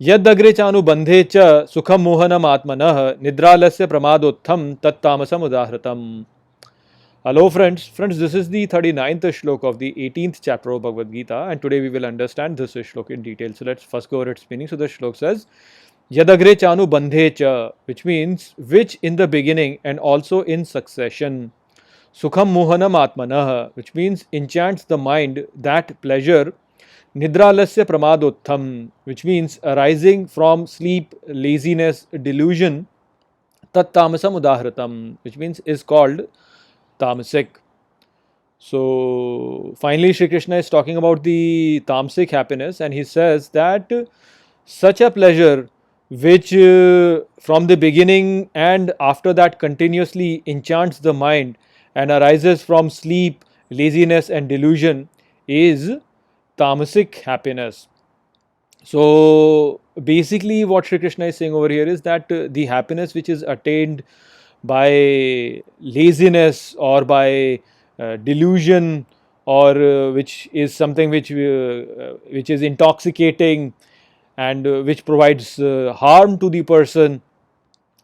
यदग्रे चानुबंधे च सुखम मोहनम आत्मनः निद्रालस्य प्रमादोत्थम तत्तामसम उदाहृतम. Hello friends, this is the 39th shloka of the 18th chapter of Bhagavad Gita, and today we will understand this shloka in detail. So let's first go over its meaning. So the shloka says, Yadagre chanu bandhe cha, which means which in the beginning and also in succession. Sukham mohanam atmanah, which means enchants the mind, that pleasure. Nidralasya pramadottham, which means arising from sleep, laziness, delusion. Tat tamasam udahratam, which means is called tamasic. So finally Shri Krishna is talking about the tamasic happiness, and he says that such a pleasure which from the beginning and after that continuously enchants the mind and arises from sleep, laziness and delusion is tamasic happiness. So basically what Shri Krishna is saying over here is that the happiness which is attained by laziness or by delusion, or which is something which is intoxicating and which provides harm to the person,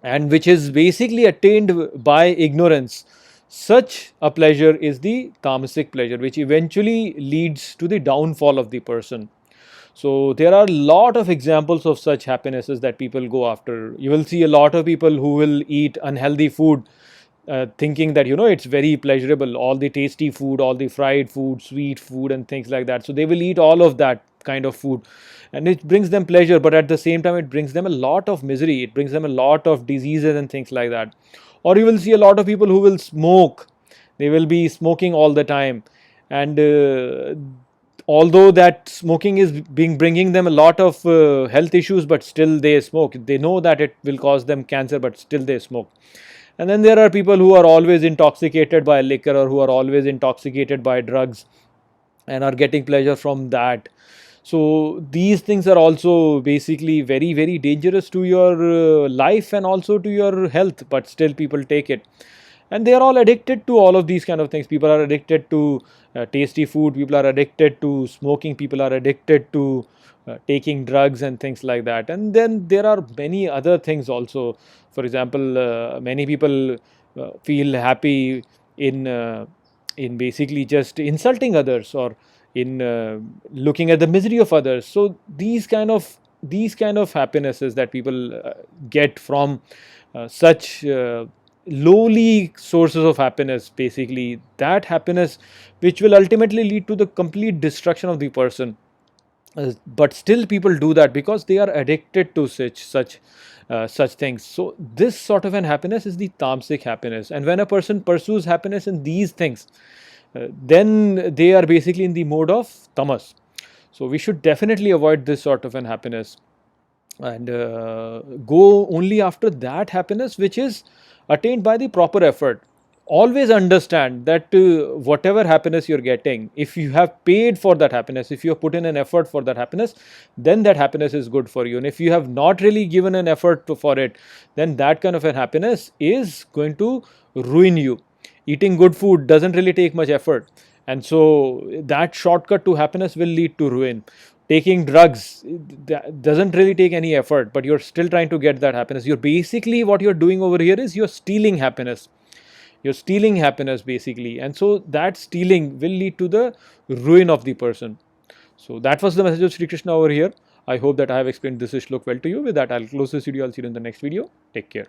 and which is basically attained by ignorance, such a pleasure is the tamasic pleasure, which eventually leads to the downfall of the person. So there are a lot of examples of such happinesses that people go after. You will see a lot of people who will eat unhealthy food, thinking that it's very pleasurable, all the tasty food, all the fried food, sweet food and things like that. So they will eat all of that kind of food, and it brings them pleasure, but at the same time it brings them a lot of misery, it brings them a lot of diseases and things like that. Or you will see a lot of people who will smoke. They will be smoking all the time, and although that smoking is bringing them a lot of health issues, but still they smoke. They know that it will cause them cancer, but still they smoke. And then there are people who are always intoxicated by liquor, or who are always intoxicated by drugs and are getting pleasure from that. So these things are also basically very, very dangerous to your life and also to your health, but still people take it. And they are all addicted to all of these kind of things. People are addicted to tasty food, people are addicted to smoking, people are addicted to taking drugs and things like that. And then there are many other things also. For example, many people feel happy in basically just insulting others, or in looking at the misery of others. So these kind of happinesses that people get from such lowly sources of happiness, basically that happiness which will ultimately lead to the complete destruction of the person. But still people do that because they are addicted to such things. So this sort of an happiness is the tamasic happiness. And when a person pursues happiness in these things, then they are basically in the mode of tamas. So we should definitely avoid this sort of an happiness, and go only after that happiness which is attained by the proper effort. Always understand that whatever happiness you're getting, if you have paid for that happiness, if you have put in an effort for that happiness, then that happiness is good for you. And if you have not really given an effort for it, then that kind of a happiness is going to ruin you. Eating good food doesn't really take much effort, and so that shortcut to happiness will lead to ruin. Taking drugs doesn't really take any effort, but you're still trying to get that happiness. You're basically, what you're doing over here is you're stealing happiness. You're stealing happiness basically, and so that stealing will lead to the ruin of the person. So that was the message of Sri Krishna over here. I hope that I have explained this shlok well to you. With that, I'll close this video. I'll see you in the next video. Take care.